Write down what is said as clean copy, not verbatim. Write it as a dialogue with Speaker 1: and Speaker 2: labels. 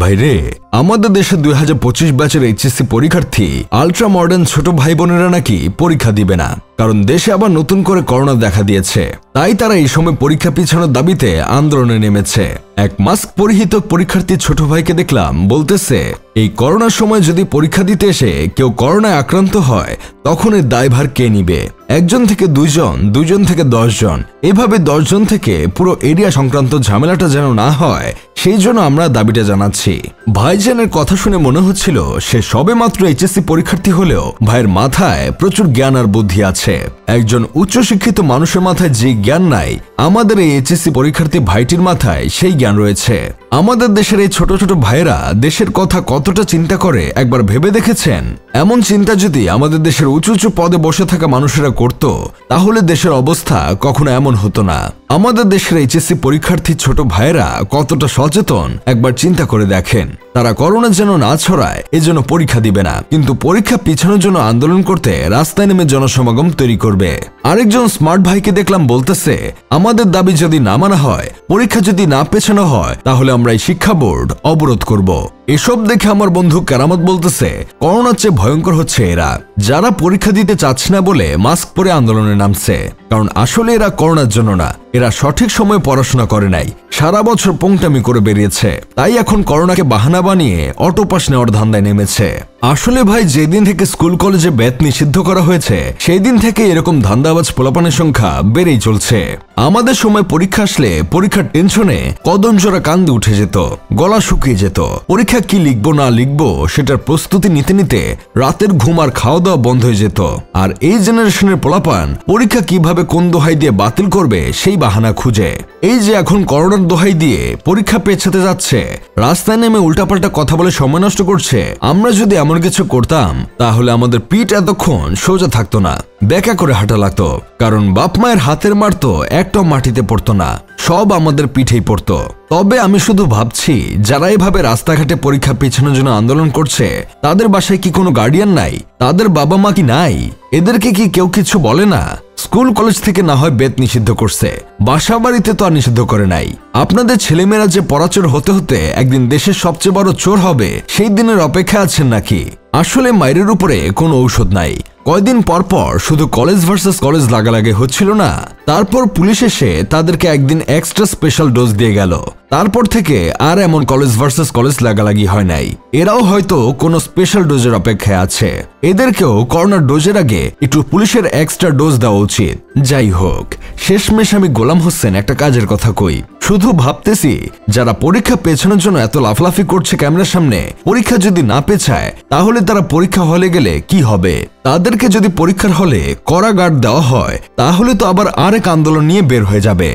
Speaker 1: ভাইরে, আমাদের দেশে 2025 ব্যাচের এইচএসসি পরীক্ষার্থী আলট্রা মডার্ন ছোট ভাই বোনেরা নাকি পরীক্ষা দিবে না, কারণ দেশে আবার নতুন করে করোনা দেখা দিয়েছে। তাই তারা এই সময় পরীক্ষা পিছানোর দাবিতে আন্দোলনে নেমেছে। এক মাস্ক পরিহিত পরীক্ষার্থী ছোট ভাইকে দেখলাম বলতেছে, এই করোনার সময় যদি পরীক্ষা দিতে এসে কেউ করোনায় আক্রান্ত হয় তখন এর দায়ভার কে নিবে? 1 থেকে 2 2 থেকে 10 জন, এভাবে 10 জন থেকে পুরো এরিয়া সংক্রান্ত ঝামেলাটা যেন না হয়, সেই জন্য আমরা দাবিটা জানাচ্ছি। ভাইজানের কথা শুনে মনে হচ্ছিল সে সবে মাত্র এইচএসসি পরীক্ষার্থী হলেও ভাইয়ের মাথায় প্রচুর জ্ঞান আর বুদ্ধি আছে। একজন উচ্চশিক্ষিত মানুষের মাথায় যে জ্ঞান নাই, আমাদের এই এইচএসসি পরীক্ষার্থী ভাইটির মাথায় সেই জ্ঞান রয়েছে। আমাদের দেশের এই ছোট ছোট ভাইয়েরা দেশের কথা কতটা চিন্তা করে একবার ভেবে দেখেছেন? এমন চিন্তা যদি আমাদের দেশের উঁচু উঁচু পদে বসে থাকা মানুষেরা করত, তাহলে দেশের অবস্থা কখনো এমন হতো না। আমাদের দেশের এইচএসসি পরীক্ষার্থী ছোট ভাইয়েরা কতটা সচেতন একবার চিন্তা করে দেখেন। তারা করোনা যেন না ছড়ায় এজন্য পরীক্ষা দিবে না, কিন্তু পরীক্ষা পিছানোর জন্য আন্দোলন করতে রাস্তায় নেমে জনসমাগম তৈরি করবে। আরেকজন স্মার্ট ভাইকে দেখলাম বলতেছে, আমাদের দাবি যদি না মানা হয়, পরীক্ষা যদি না পেছানো হয়, তাহলে আমরা এই শিক্ষা বোর্ড অবরোধ করব। এসব দেখে আমার বন্ধু কেরামত বলতেছে, করোনার চেয়ে ভয়ঙ্কর হচ্ছে এরা, যারা পরীক্ষা দিতে চাচ্ছে না বলে মাস্ক পরে আন্দোলনে নামছে। কারণ আসলে এরা করোনার জন্য না, এরা সঠিক সময়ে পড়াশোনা করে নাই, সারা বছর পোংটামি করে বেরিয়েছে, তাই এখন করোনাকে বাহানা বানিয়ে অটো পাস নেওয়ার ধান্দায় নেমেছে। আসলে ভাই, যেদিন থেকে স্কুল কলেজে ব্যাট নিষিদ্ধ করা হয়েছে সেই দিন থেকে এরকম ধান্দাবাজ পোলাপানের সংখ্যা বেড়েই চলছে। আমাদের সময় পরীক্ষা আসলে পরীক্ষার টেনশনে কদম জোড়া কান্দে উঠে যেত, গলা শুকিয়ে যেত। পরীক্ষা কি লিখবো না লিখবো সেটার প্রস্তুতি নিতে নিতে রাতের ঘুম আর খাওয়া দাওয়া বন্ধ হয়ে যেত। আর এই জেনারেশনের পোলাপান পরীক্ষা কিভাবে কোন দোহাই দিয়ে বাতিল করবে সেই বাহানা খুঁজে। এই যে এখন করোনার দোহাই দিয়ে পরীক্ষা পেছাতে যাচ্ছে, রাস্তায় নেমে উল্টাপাল্টা কথা বলে সময় নষ্ট করছে। আমরা যদি এমন কিছু করতাম তাহলে আমাদের পিঠ এতক্ষণ সোজা থাকতো না, বেঁকা করে হাঁটা লাগতো, কারণ বাপ মায়ের হাতের মার তো একটাও মাটিতে পড়তো না, সব আমাদের পিঠেই পড়তো। তবে আমি শুধু ভাবছি, যারা এভাবে রাস্তাঘাটে পরীক্ষা পেছানোর জন্য আন্দোলন করছে, তাদের বাসায় কি কোনো গার্ডিয়ান নাই? তাদের বাবা মা কি নাই? এদেরকে কি কেউ কিছু বলে না? স্কুল কলেজ থেকে না হয় বেত নিষিদ্ধ করছে, বাসা বাড়িতে তো আর নিষিদ্ধ করে নাই। আপনাদের ছেলেমেয়েরা যে পড়াচোর হতে হতে একদিন দেশের সবচেয়ে বড় চোর হবে, সেই দিনের অপেক্ষা আছেন নাকি? আসলে মায়ের উপরে কোনো ঔষধ নাই। কয়দিন পর পর শুধু কলেজ ভার্সেস কলেজ লাগালাগি হচ্ছিল না, তারপর পুলিশ এসে তাদেরকে একদিন এক্সট্রা স্পেশাল ডোজ দিয়ে গেল। তারপর থেকে আর এমন কলেজ ভার্সেস কলেজ লাগালাগি হয় নাই। এরাও হয়তো কোনো স্পেশাল ডোজের অপেক্ষায় আছে। এদেরকেও করোনার ডোজের আগে একটু পুলিশের এক্সট্রা ডোজ দেওয়া উচিত। যাই হোক, শেষমেশ আমি গোলাম হোসেন একটা কাজের কথা কই। শুধু ভাবতেছি, যারা পরীক্ষা পেছানোর জন্য এত লাফলাফি করছে ক্যামেরার সামনে, পরীক্ষা যদি না পেছায় তাহলে তারা পরীক্ষা হলে গেলে কি হবে? তাদেরকে যদি পরীক্ষার হলে কড়া গার্ড দেওয়া হয়, তাহলে তো আবার আরেক আন্দোলন নিয়ে বের হয়ে যাবে।